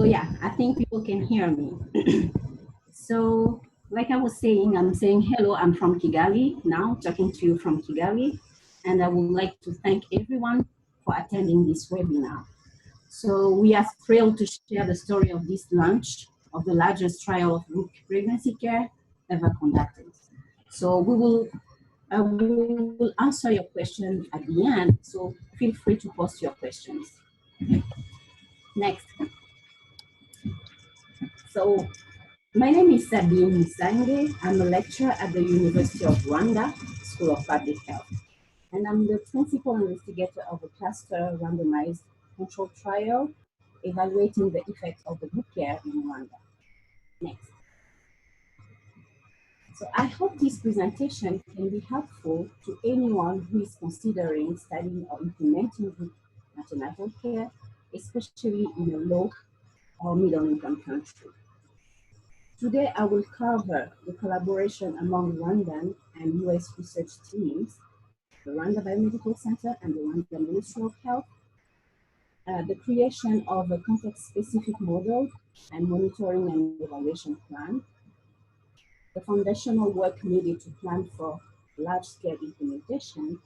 yeah, I think people can hear me. So like I was saying, I'm saying hello, I'm from Kigali now, talking to you from Kigali. And I would like to thank everyone for attending this webinar. So we are thrilled to share the story of this launch of the largest trial of group pregnancy care ever conducted. So we will answer your questions at the end, so feel free to post your questions. Next. So my name is Sabine Musange. I'm a lecturer at the University of Rwanda School of Public Health. And I'm the principal investigator of a cluster randomized controlled trial evaluating the effect of the group care in Rwanda. Next. So I hope this presentation can be helpful to anyone who is considering studying or implementing group antenatal care, especially in a low or middle income country. Today, I will cover the collaboration among Rwandan and US research teams, the Rwanda Biomedical Center and the Rwanda Ministry of Health, the creation of a context-specific model and monitoring and evaluation plan, the foundational work needed to plan for large-scale implementation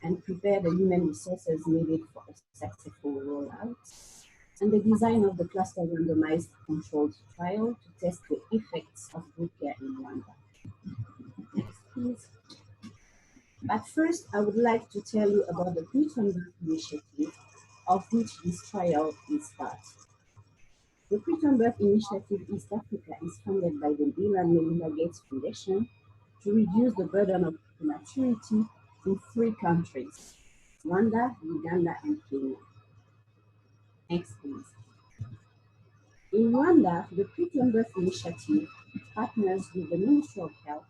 and prepare the human resources needed for a successful rollout, and the design of the cluster randomized controlled trial to test the effects of group care in Rwanda. Next, please. But first, I would like to tell you about the Preterm initiative of which this trial is part. The Preterm Birth Initiative East Africa is funded by the Bill and Melinda Gates Foundation to reduce the burden of prematurity in 3 countries, Rwanda, Uganda, and Kenya. Next, please. In Rwanda, the Preterm Birth Initiative partners with the Ministry of Health,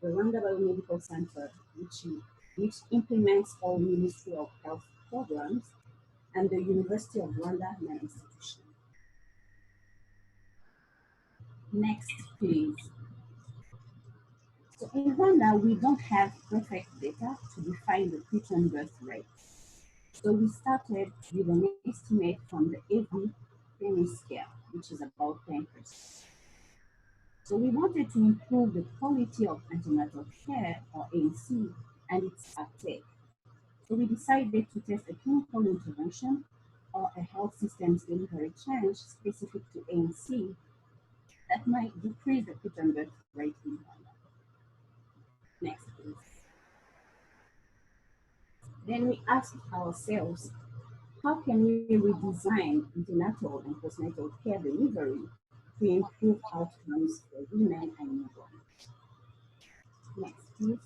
the Rwanda Biomedical Center, which implements all Ministry of Health programs, and the University of Rwanda institution. Next, please. So in Rwanda, we don't have perfect data to define the preterm birth rate. So we started with an estimate from the AV penny scale, which is about 10%. So we wanted to improve the quality of antenatal care, or ANC, and its uptake. So we decided to test a clinical intervention or a health systems delivery change specific to ANC that might decrease the preterm birth rate in Rwanda. Next, please. Then we asked ourselves, how can we redesign antenatal and postnatal care delivery to improve outcomes for women and newborns? Next, please.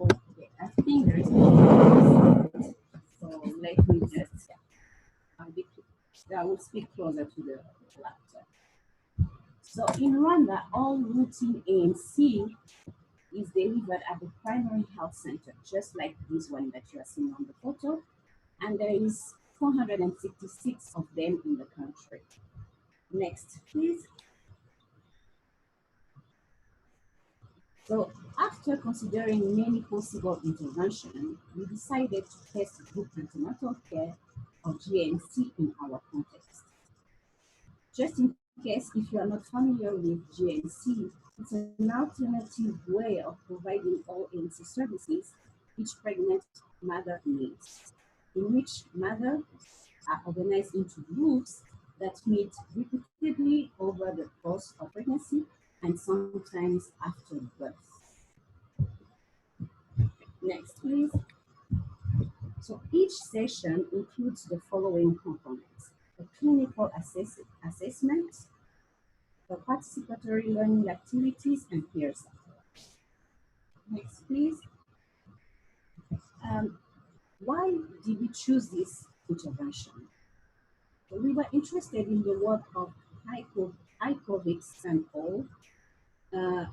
Okay, I think there is no noise, so let me just, I will speak closer to the laptop. So in Rwanda, all routine ANC is delivered at the primary health center, just like this one that you are seeing on the photo. And there is 466 of them in the country. Next, please. So after considering many possible interventions, we decided to test group antenatal care, or GANC, in our context. Just in case, if you are not familiar with GANC, it's an alternative way of providing all ANC services each pregnant mother needs, in which mothers are organized into groups that meet repeatedly over the course of pregnancy and sometimes after birth. Next, please. So each session includes the following components: a clinical assessment, the participatory learning activities, and peer support. Next, please. Why did we choose this intervention? We were interested in the work of Icovix and all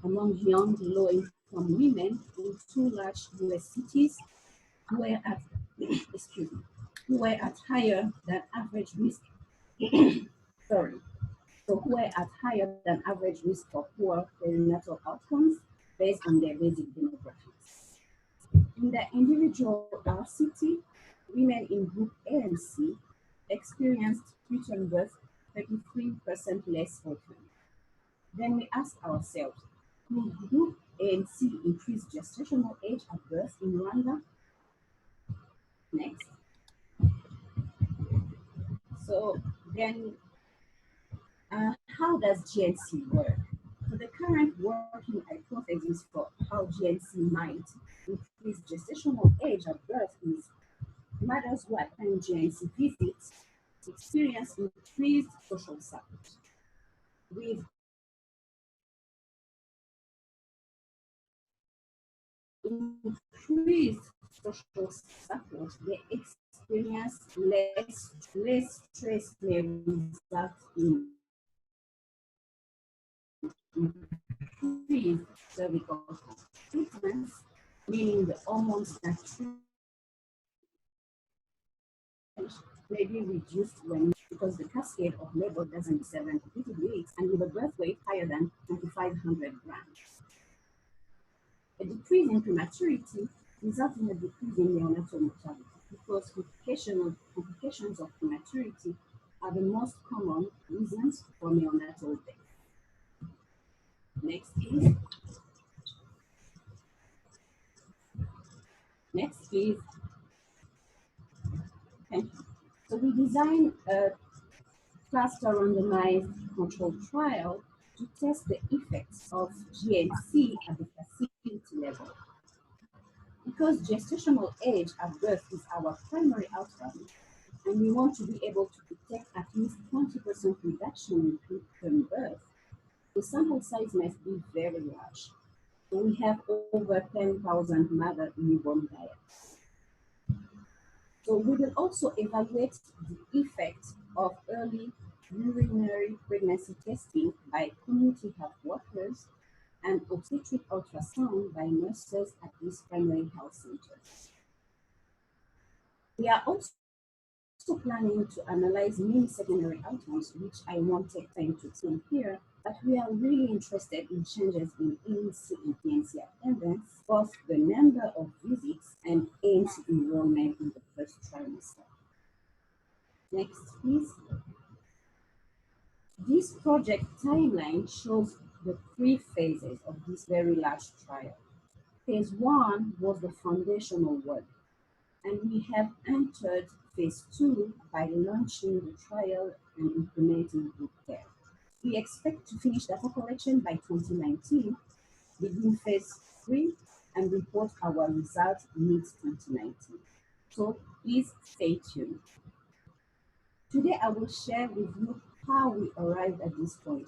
among young, low-income women in 2 large US cities who were at, who were at higher than average risk. Sorry. So who were at higher than average risk for poor perinatal outcomes based on their basic demographics. In the individual RCT, women in group A and C experienced preterm birth 33% less often. Then we ask ourselves, could group A and C increase gestational age at birth in Rwanda? Next. So then, how does GNC work? So the current working hypothesis for how GNC might increase gestational age at birth is mothers who attend GNC visits experience increased social support. With increased social support, they experience less stress may result in increased cervical treatments, meaning the hormones that may be reduced when because the cascade of labor doesn't 7 repeated weeks and with a birth weight higher than 2,500 grams. A decrease in prematurity results in a decrease in neonatal mortality because complications of prematurity are the most common reasons for neonatal death. Next, please. Next, please. Okay. So we designed a cluster randomized controlled trial to test the effects of GNC at the facility level. Because gestational age at birth is our primary outcome, and we want to be able to detect at least 20% reduction in preterm birth, the sample size must be very large. So we have over 10,000 mother newborn diets. So we will also evaluate the effect of early urinary pregnancy testing by community health workers and obstetric ultrasound by nurses at these primary health centers. We are also planning to analyze many secondary outcomes, which I won't take time to explain here, but we are really interested in changes in ANC and PNC attendance, both the number of visits and ANC enrollment in the first trimester. Next, please. This project timeline shows the 3 phases of this very large trial. Phase 1 was the foundational work, and we have entered phase 2 by launching the trial and implementing group care. We expect to finish data collection by 2019, begin phase 3, and report our results mid-2019. So please stay tuned. Today I will share with you how we arrived at this point.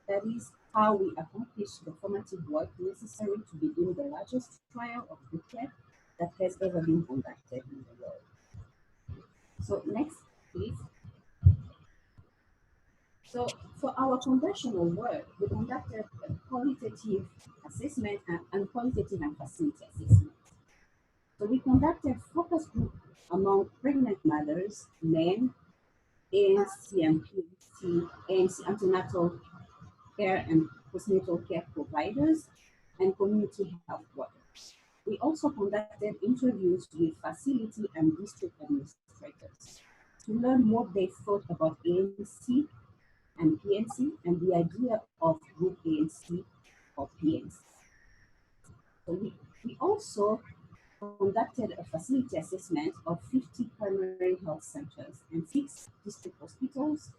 That is, how we accomplished the formative work necessary to begin the largest trial of group care that has ever been conducted in the world. So next, please. So for our foundational work, we conducted a qualitative assessment and qualitative and facility assessment. So we conducted focus group among pregnant mothers, men, ANC and PNC, ANC antenatal care and postnatal care providers, and community health workers. We also conducted interviews with facility and district administrators to learn what they thought about ANC and PNC and the idea of group ANC or PNC. So we also conducted a facility assessment of 50 primary health centers and 6 district hospitals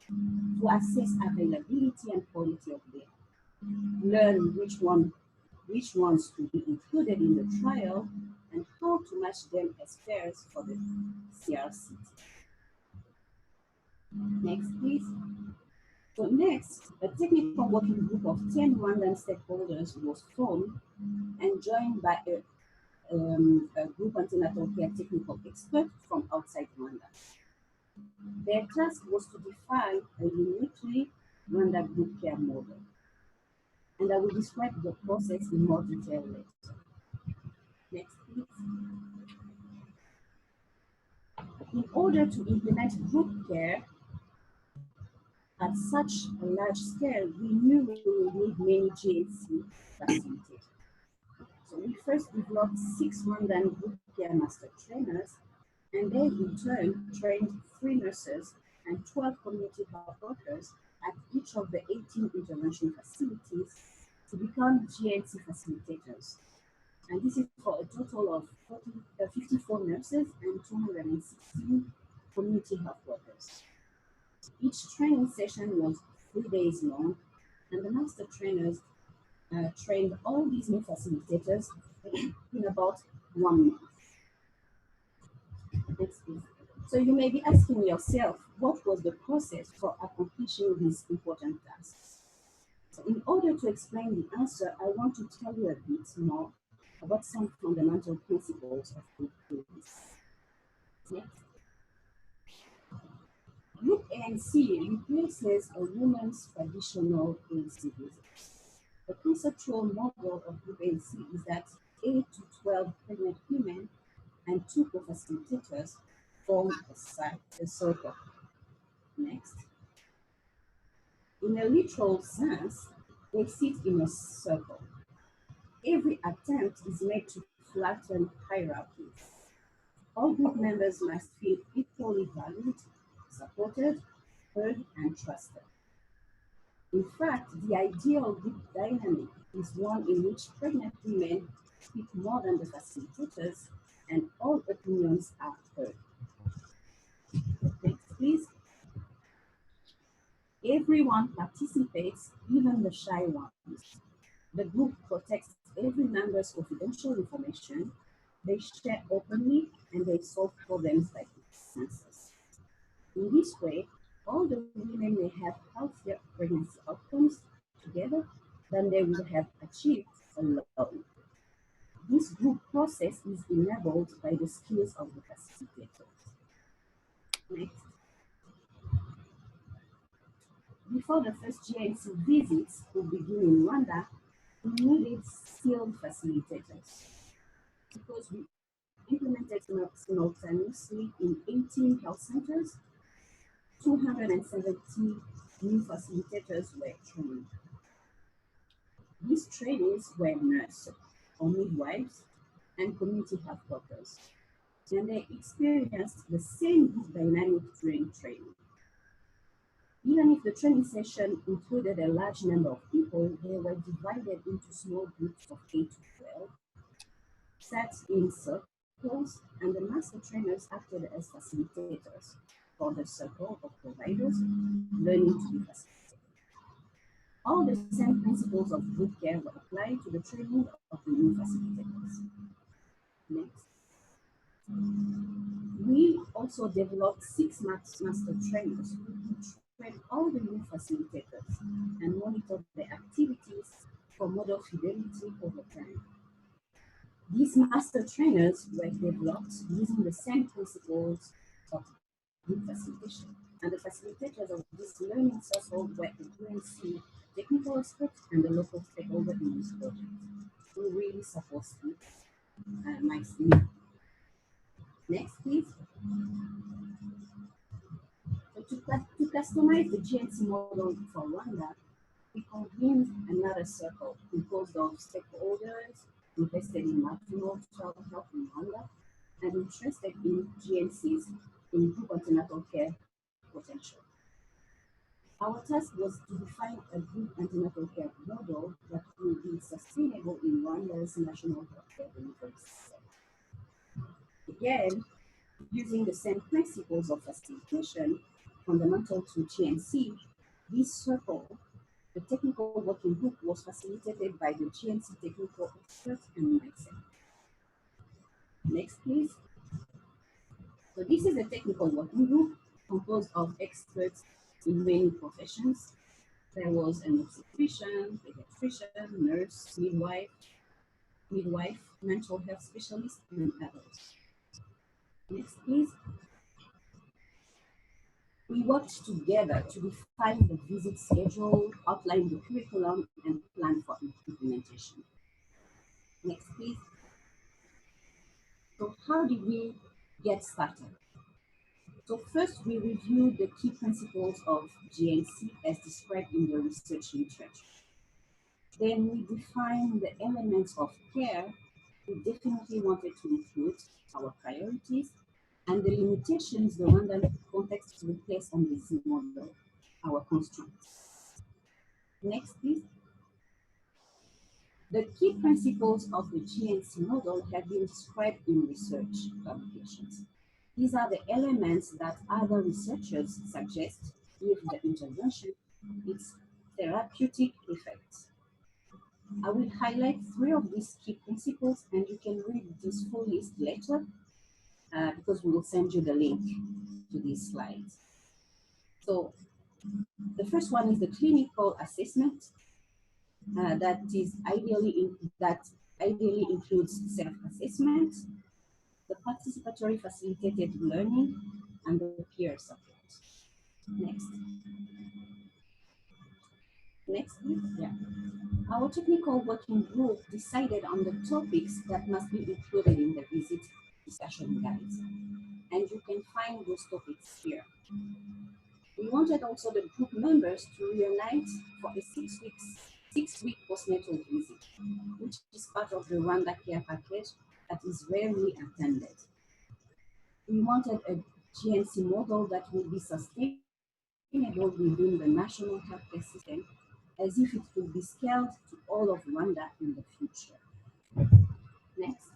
to assess availability and quality of care, learn which ones to be included in the trial, and how to match them as pairs for the CRCT. Next, please. So next, a technical working group of 10 Rwandan stakeholders was formed and joined by a group antenatal care technical expert from outside Rwanda. Their task was to define a uniquely Rwanda group care model. And I will describe the process in more detail later. Next, please. In order to implement group care at such a large scale, we knew we would need many GNC facilitators. So we first developed 6 Rwandan group care master trainers And they in turn trained 3 nurses and 12 community health workers at each of the 18 intervention facilities to become GNC facilitators. And this is for a total of 54 nurses and 216 community health workers. Each training session was 3 days long, and the master trainers trained all these new facilitators in about 1 month. Next, please. So you may be asking yourself, what was the process for accomplishing these important tasks? So in order to explain the answer, I want to tell you a bit more about some fundamental principles of group pregnancy. Next. Group ANC replaces a woman's traditional ANC visits. The conceptual model of Group ANC is that 8 to 12 pregnant women and 2 co-facilitators form a circle. Next. In a literal sense, they sit in a circle. Every attempt is made to flatten hierarchies. All group members must feel equally valued, supported, heard, and trusted. In fact, the ideal group dynamic is one in which pregnant women speak more than the facilitators and all opinions are heard. Next, please. Everyone participates, even the shy ones. The group protects every member's confidential information. They share openly and they solve problems by consensus. In this way, all the women may have healthier pregnancy outcomes together than they would have achieved alone. This group process is enabled by the skills of the facilitators. Next. Before the first GNC visits would begin in Rwanda, we needed skilled facilitators because we implemented simultaneously in 18 health centers. 270 new facilitators were trained. These trainees were nurses or midwives and community health workers, and they experienced the same group dynamic during training. Even if the training session included a large number of people, they were divided into small groups of 8 to 12, sat in circles, and the master trainers acted as facilitators for the circle of providers learning to be facilitated. All the same principles of group care were applied to the training of the new facilitators. Next. We also developed 6 master trainers who trained all the new facilitators and monitored their activities for model fidelity over time. These master trainers were developed using the same principles of group facilitation, and the facilitators of this learning circle were the UNC technical experts and the local stakeholder in this project, who really supports it nicely. Next, please. So to customize the GNC model for Rwanda, we convened another circle composed of stakeholders invested in maternal child health in Rwanda and interested in GNCs in group antenatal care potential. Our task was to define a group antenatal care model that will be sustainable in Rwanda's national healthcare delivery system. Again, using the same principles of facilitation fundamental to GNC, this circle, the technical working group, was facilitated by the GNC technical experts and myself. Next, please. So this is a technical working group composed of experts in many professions. There was an obstetrician, pediatrician, nurse, midwife, mental health specialist, and others. Next, please. We worked together to define the visit schedule, outline the curriculum, and plan for implementation. Next, please. So how did we get started? So first, we reviewed the key principles of GNC as described in the research literature. Then we defined the elements of care we definitely wanted to include, our priorities, and the limitations the Rwandan context will place on this model, our constraints. Next, please. The key principles of the GANC model have been described in research publications. These are the elements that other researchers suggest give the intervention its therapeutic effects. I will highlight 3 of these key principles, and you can read this full list later because we will send you the link to these slides. So the first one is the clinical assessment that ideally includes self-assessment, the participatory facilitated learning, and the peer support. Next. Next, please. Yeah. Our technical working group decided on the topics that must be included in the visit discussion guides, and you can find those topics here. We wanted also the group members to reunite for a 6-week postnatal visit, which is part of the Rwanda care package that is rarely attended. We wanted a GNC model that will be sustainable within the national healthcare system, as if it could be scaled to all of Rwanda in the future. Next.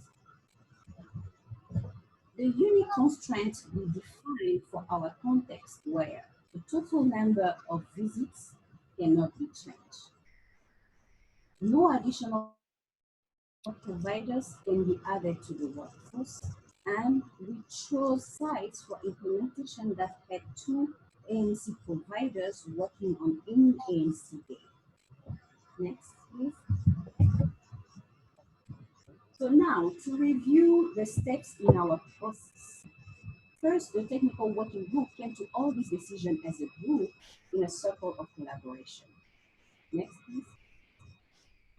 The unique constraints we define for our context were the total number of visits cannot be changed. No additional providers can be added to the workforce, and we chose sites for implementation that had 2 ANC providers working on any ANC day. Next, please. So now, to review the steps in our process. First, the technical working group came to all these decisions as a group in a circle of collaboration. Next, please.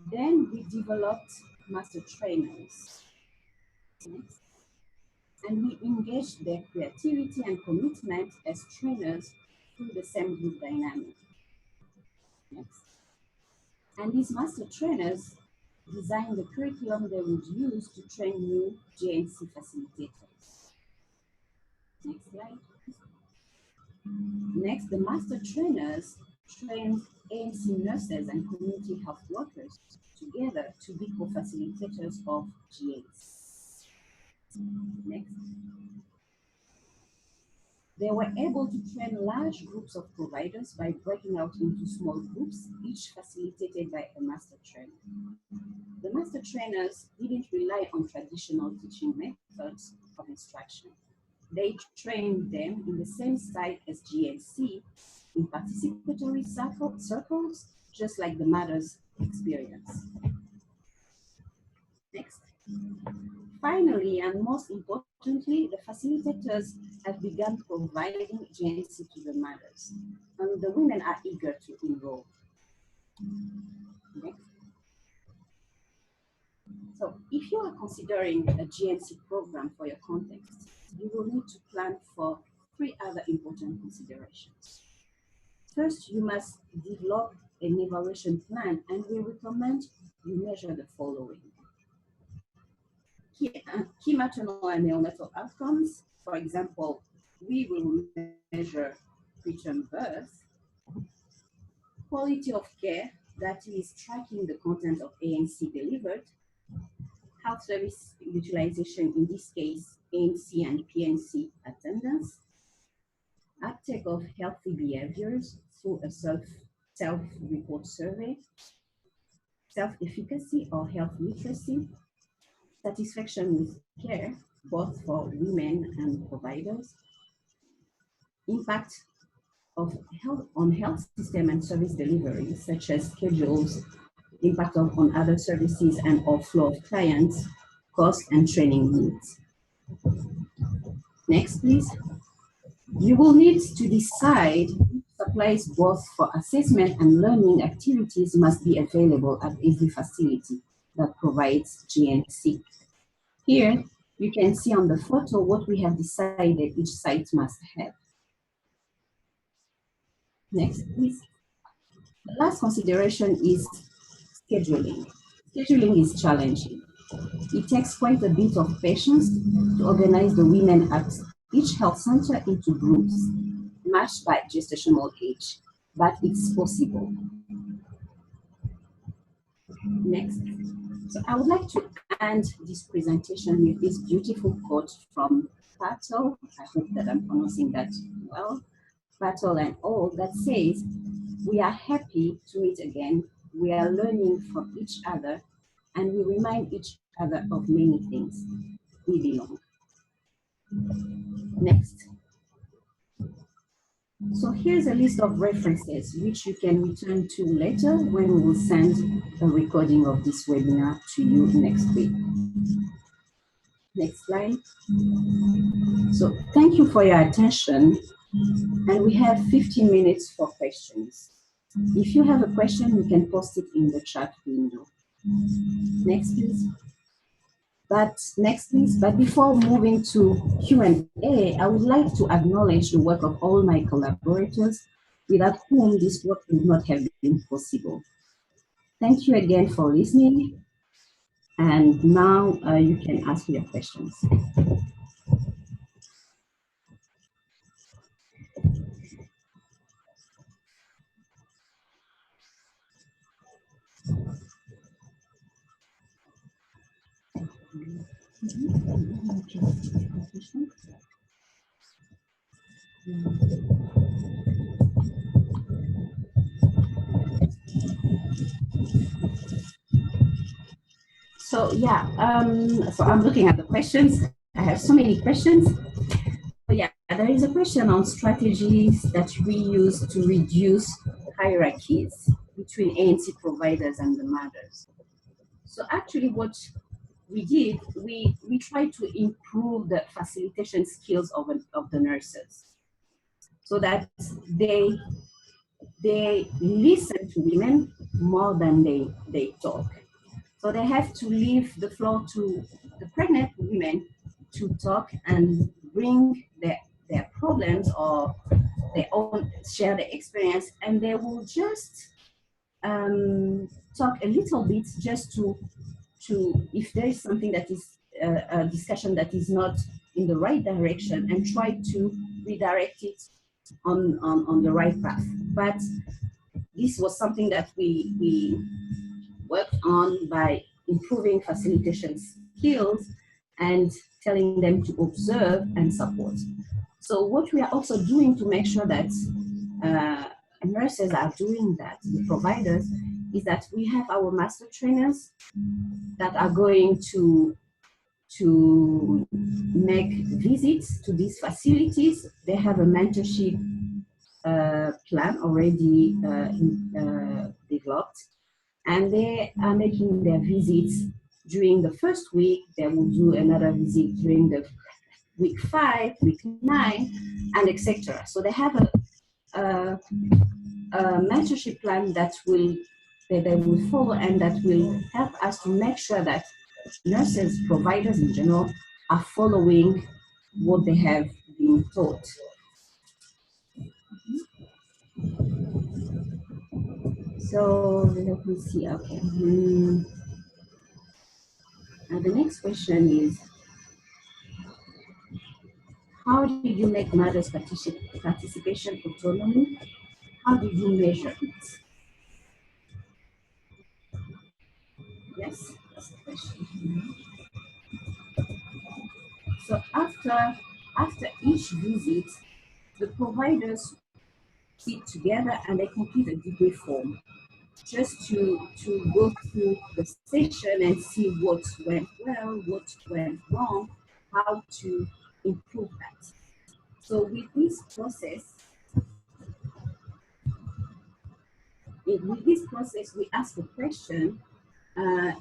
Then we developed master trainers. Next. And we engaged their creativity and commitment as trainers through the same group dynamic. Next. And these master trainers designed the curriculum they would use to train new GNC facilitators. Next slide. Next, the master trainers trained ANC nurses and community health workers together to be co-facilitators of GANC. Next. They were able to train large groups of providers by breaking out into small groups, each facilitated by a master trainer. The master trainers didn't rely on traditional teaching methods of instruction. They trained them in the same style as GNC, in participatory circles, just like the mothers experience. Next. Finally, and most importantly, the facilitators have begun providing GNC to the mothers, and the women are eager to enroll. Next. So if you are considering a GNC program for your context, you will need to plan for 3 other important considerations. First, you must develop an evaluation plan, and we recommend you measure the following. Key maternal and neonatal outcomes. For example, we will measure preterm birth, quality of care, that is tracking the content of ANC delivered, health service utilization, in this case, ANC and PNC attendance, uptake of healthy behaviors through a self-report survey, self-efficacy or health literacy, satisfaction with care, both for women and providers, impact of health on health system and service delivery, such as schedules, impact on other services and or flow of clients, cost and training needs. Next, please. You will need to decide which supplies both for assessment and learning activities must be available at every facility that provides GNC. Here, you can see on the photo what we have decided each site must have. Next, please. The last consideration is scheduling. Scheduling is challenging. It takes quite a bit of patience to organize the women at each health center into groups matched by gestational age, but it's possible. Next. So I would like to end this presentation with this beautiful quote from Patel. I hope that I'm pronouncing that well. Patel and all that says, "We are happy to meet again. We are learning from each other, and we remind each other of many things. We belong." Next. So here's a list of references which you can return to later when we will send a recording of this webinar to you next week. Next slide. So thank you for your attention, and we have 15 minutes for questions. If you have a question, you can post it in the chat window. Next, please. But before moving to Q&A, I would like to acknowledge the work of all my collaborators, without whom this work would not have been possible. Thank you again for listening, and now you can ask your questions. So yeah, so I'm looking at the questions. I have so many questions. So yeah, there is a question on strategies that we use to reduce hierarchies between ANC providers and the mothers. So actually what we did, we tried to improve the facilitation skills of the nurses so that they listen to women more than they talk. So they have to leave the floor to the pregnant women to talk and bring their problems or their own, share their experience, and they will just talk a little bit just to if there is something that is a discussion that is not in the right direction, and try to redirect it on the right path. But this was something that we worked on by improving facilitation skills and telling them to observe and support. So what we are also doing to make sure that nurses are doing that, the providers, is that we have our master trainers that are going to make visits to these facilities. They have a mentorship plan already developed, and they are making their visits during the first week. They will do another visit during the week 5, week 9, and etc. So they have a mentorship plan that they will follow, and that will help us to make sure that nurses, providers in general, are following what they have been taught. So let me see. Okay. And the next question is, how did you make mothers' participation autonomy? How did you measure it? Yes, that's the question. So after each visit, the providers sit together and they complete a debrief form, just to go through the session and see what went well, what went wrong, how to improve that. So with this process, we ask the question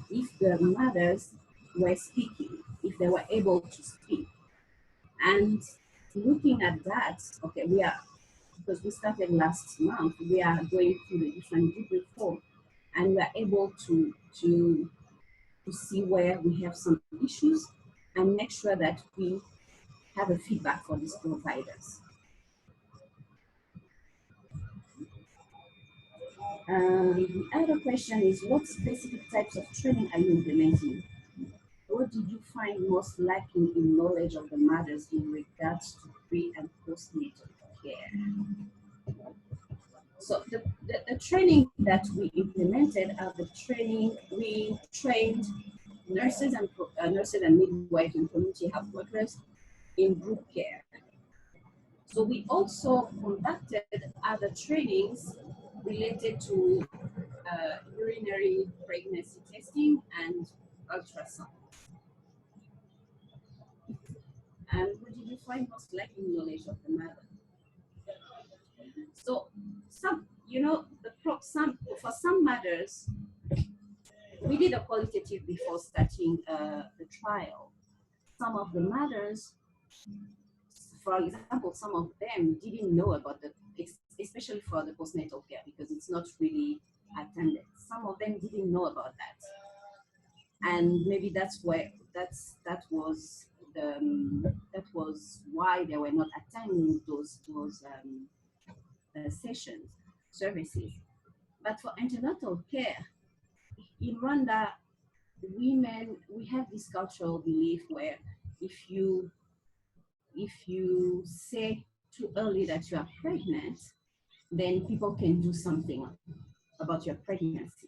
if the mothers were speaking, if they were able to speak. And looking at that, okay, because we started last month, we are going through the different debrief form, and we are able to see where we have some issues and make sure that we have a feedback for these providers. The other question is, what specific types of training are you implementing? what did you find most lacking in knowledge of the matters in regards to pre and postnatal care? So the training that we implemented are the training we trained nurses and midwives and community health workers in group care. So we also conducted other trainings related to urinary pregnancy testing and ultrasound. And what did you find most lacking knowledge of the matter? So some, you know, for some matters, we did a qualitative before starting the trial. Some of the matters, for example, some of them didn't know about especially for the postnatal care because it's not really attended. Some of them didn't know about that, and maybe that's why that was why they were not attending those sessions, services. But for antenatal care in Rwanda, we have this cultural belief where if you say too early that you are pregnant, then people can do something about your pregnancy.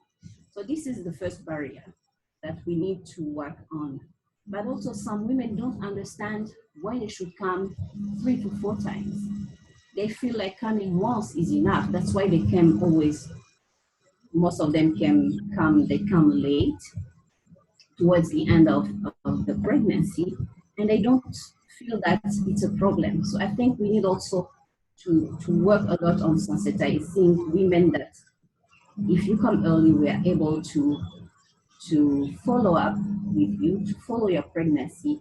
So this is the first barrier that we need to work on. But also some women don't understand why they should come 3 to 4 times. They feel like coming once is enough. That's why they came always. Most of them they come late towards the end of the pregnancy, and they don't feel that it's a problem. So I think we need also to work a lot on sensitizing women that if you come early, we are able to follow up with you, to follow your pregnancy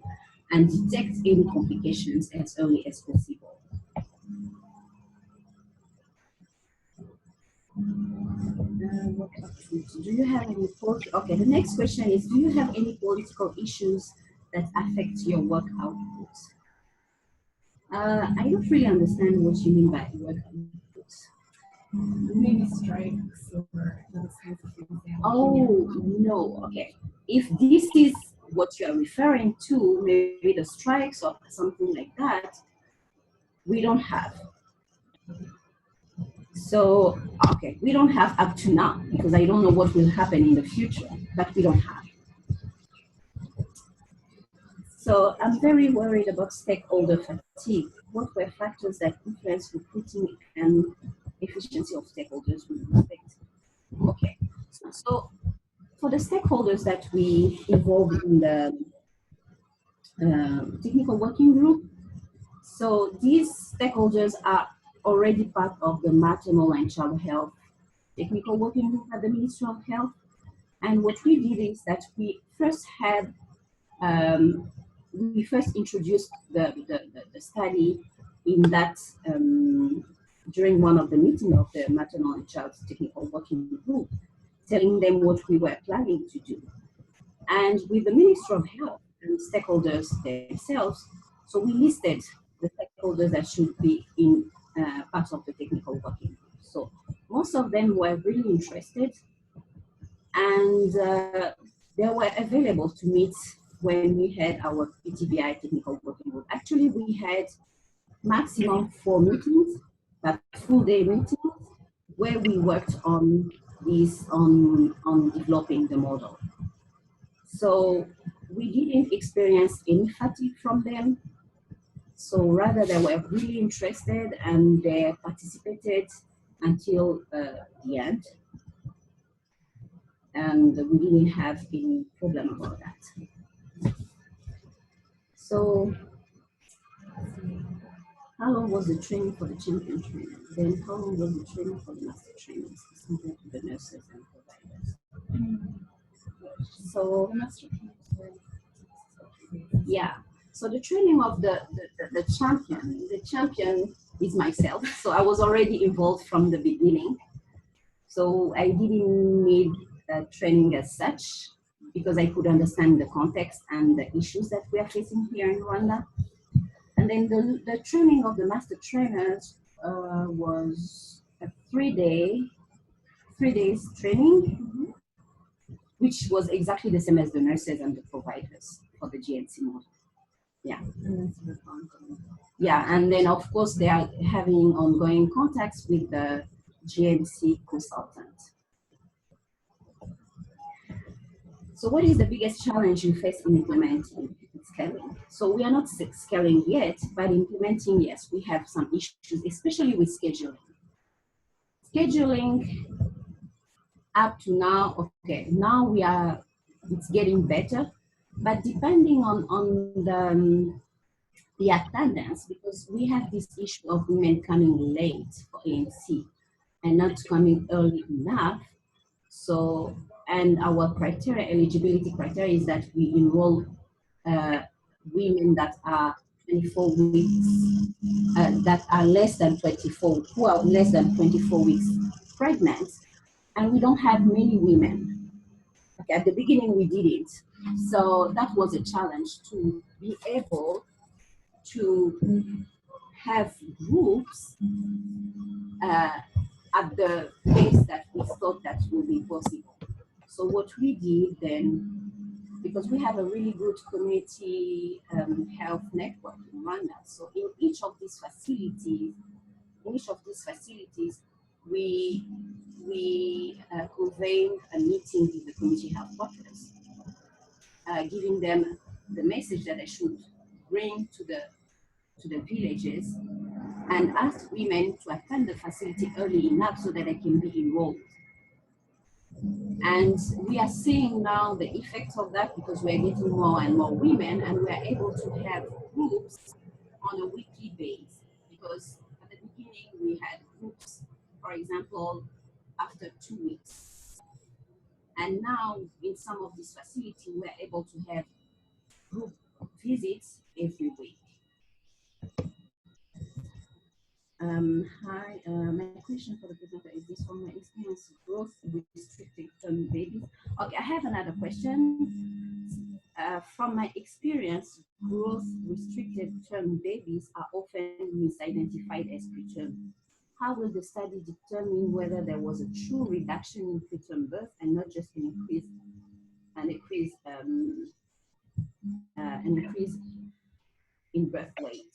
and detect any complications as early as possible. Do you have any okay, the next question is, do you have any political issues that affect your work output? I don't really understand what you mean by work output. Maybe strikes or those kinds of things. Oh, no, okay. If this is what you are referring to, maybe the strikes or something like that, we don't have. So, okay, we don't have up to now because I don't know what will happen in the future, but we don't have. So I'm very worried about stakeholder fatigue. What were factors that influence recruiting and efficiency of stakeholders with respect? Okay, so for the stakeholders that we involved in the technical working group, so these stakeholders are already part of the maternal and child health technical working group at the Ministry of Health. And what we did is that we first introduced the study in that during one of the meetings of the maternal and child technical working group, telling them what we were planning to do. And with the Ministry of Health and stakeholders themselves, so we listed the stakeholders that should be in part of the technical working group. So most of them were really interested, and they were available to meet when we had our PTBi technical working group. Actually, we had maximum 4 meetings, but full day meetings, where we worked on developing the model. So we didn't experience any fatigue from them. So rather, they were really interested and they participated until the end. And we didn't have any problem about that. So how long was the training for the champion training? Then how long was the training for the master trainings compared to the nurses and providers? So yeah, so the training of the champion is myself. So I was already involved from the beginning. So I didn't need training as such because I could understand the context and the issues that we are facing here in Rwanda. And then the training of the master trainers was a 3 days training. which was exactly the same as the nurses and the providers for the GNC model. Yeah. Yeah, and then of course they are having ongoing contacts with the GNC consultant. So what is the biggest challenge you face in implementing scaling? So we are not scaling yet, but implementing, yes, we have some issues, especially with scheduling. Scheduling up to now, okay, now it's getting better, but depending on the attendance, because we have this issue of women coming late for ANC and not coming early enough. So, and our criteria, eligibility criteria, is that we enroll women that are 24 weeks, that are less than 24, who are less than 24 weeks pregnant, and we don't have many women. Okay, at the beginning we did it. So that was a challenge to be able to have groups at the pace that we thought that would be possible. So what we did then, because we have a really good community health network in Rwanda, so in each of these facilities, we convened a meeting with the community health workers, giving them the message that they should bring to the villages, and ask women to attend the facility early enough so that they can be enrolled. And we are seeing now the effects of that, because we're getting more and more women, and we're able to have groups on a weekly basis. Because at the beginning we had groups, for example, after 2 weeks. And now in some of these facilities, we're able to have group visits every week. Hi, my question for the presenter is this: from my experience, growth restricted term babies. Okay, I have another question. From my experience, growth restricted term babies are often misidentified as preterm. How will the study determine whether there was a true reduction in preterm birth and not just an increase in birth weight?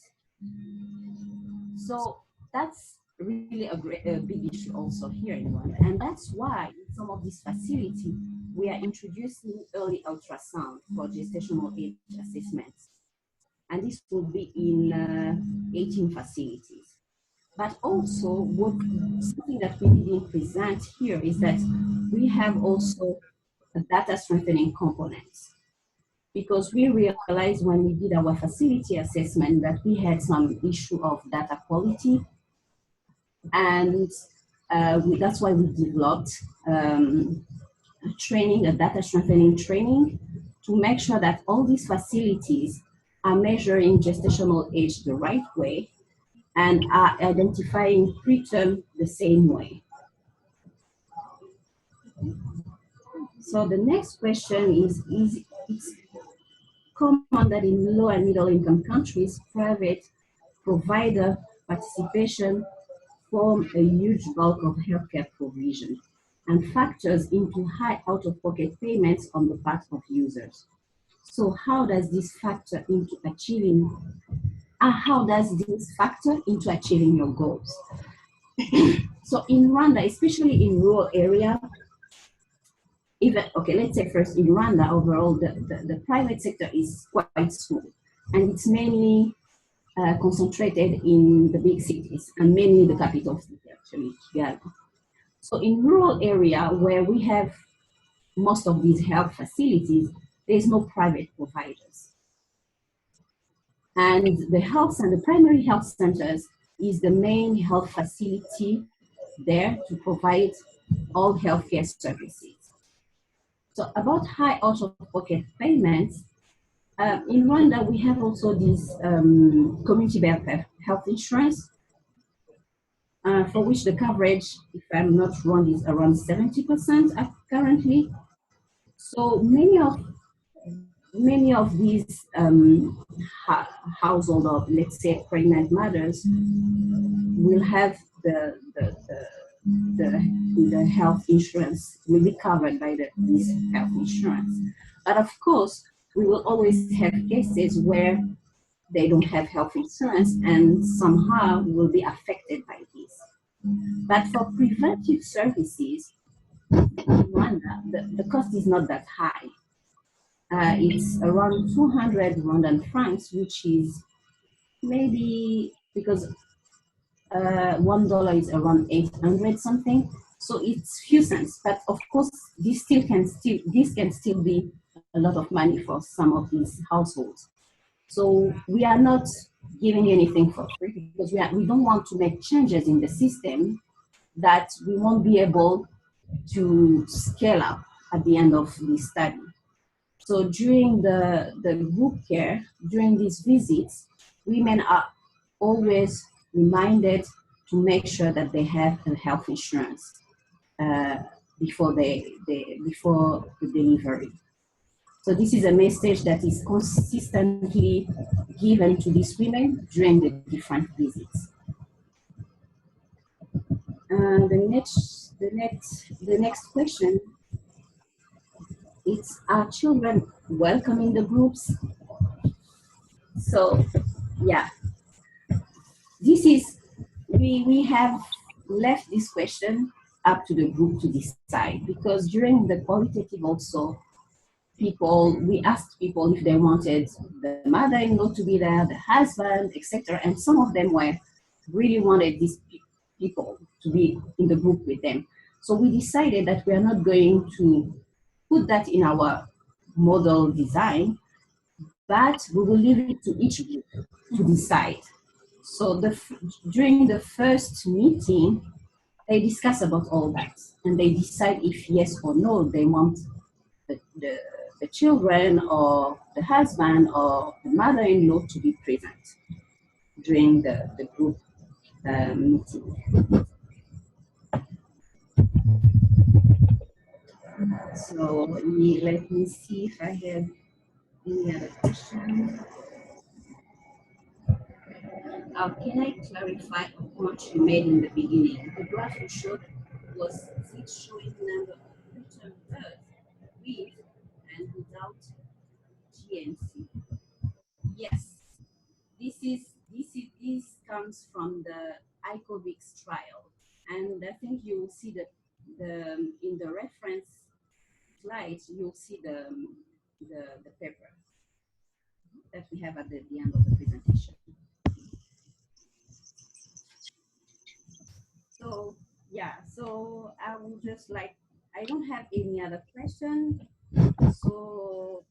So that's really a big issue also here in Rwanda, and that's why in some of these facilities we are introducing early ultrasound for gestational age assessments, and this will be in 18 facilities. But also, something that we didn't present here is that we have also a data strengthening components, because we realized when we did our facility assessment that we had some issue of data quality, and that's why we developed a data strengthening training, to make sure that all these facilities are measuring gestational age the right way and are identifying preterm the same way. So the next question is it's common that in low and middle income countries, private provider participation form a huge bulk of healthcare provision and factors into high out-of-pocket payments on the part of users. So how does this factor into achieving your goals? So in Rwanda, especially in rural area, let's say first in Rwanda, overall, the private sector is quite small, and it's mainly concentrated in the big cities, and mainly the capital city, actually, Kigali. So in rural area where we have most of these health facilities, there's no private providers. And the primary health centers is the main health facility there to provide all healthcare services. So about high out-of-pocket payments, in Rwanda, we have also this community-based health insurance, for which the coverage, if I'm not wrong, is around 70% currently. So many of these household, or let's say pregnant mothers, will have the the health insurance will be covered by this health insurance. But of course, we will always have cases where they don't have health insurance and somehow will be affected by this. But for preventive services in Rwanda, the cost is not that high. It's around 200 Rwandan francs, which is maybe because $1 is around 800 something. So it's few cents, but of course this can still be a lot of money for some of these households. So we are not giving anything for free because we don't want to make changes in the system that we won't be able to scale up at the end of the study. So during the group care, during these visits, women are always reminded to make sure that they have a health insurance before before the delivery. So this is a message that is consistently given to these women during the different visits. The next question, it's, are children welcome in the groups? So yeah, this is, we have left this question up to the group to decide, because during the qualitative also, we asked people if they wanted the mother-in-law to be there, the husband, etc. And some of them really wanted these people to be in the group with them. So we decided that we are not going to put that in our model design, but we will leave it to each group to decide. So during the first meeting, they discuss about all that, and they decide if yes or no they want the children or the husband or the mother-in-law to be present during the group meeting. So let me see if I have any other questions. Can I clarify a point you made in the beginning? The graph you showed was it showing number of preterm births with and without GNC? Yes, this comes from the ICOVIX trial, and I think you will see that in the reference slides you'll see the paper that we have at the end of the presentation. So yeah, so I would just like, I don't have any other question. So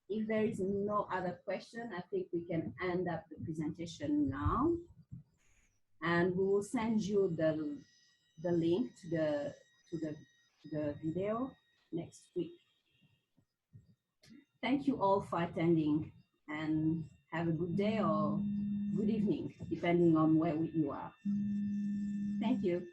if there is no other question, I think we can end up the presentation now. And we will send you the link to the video next week. Thank you all for attending, and have a good day or good evening, depending on where you are. Thank you.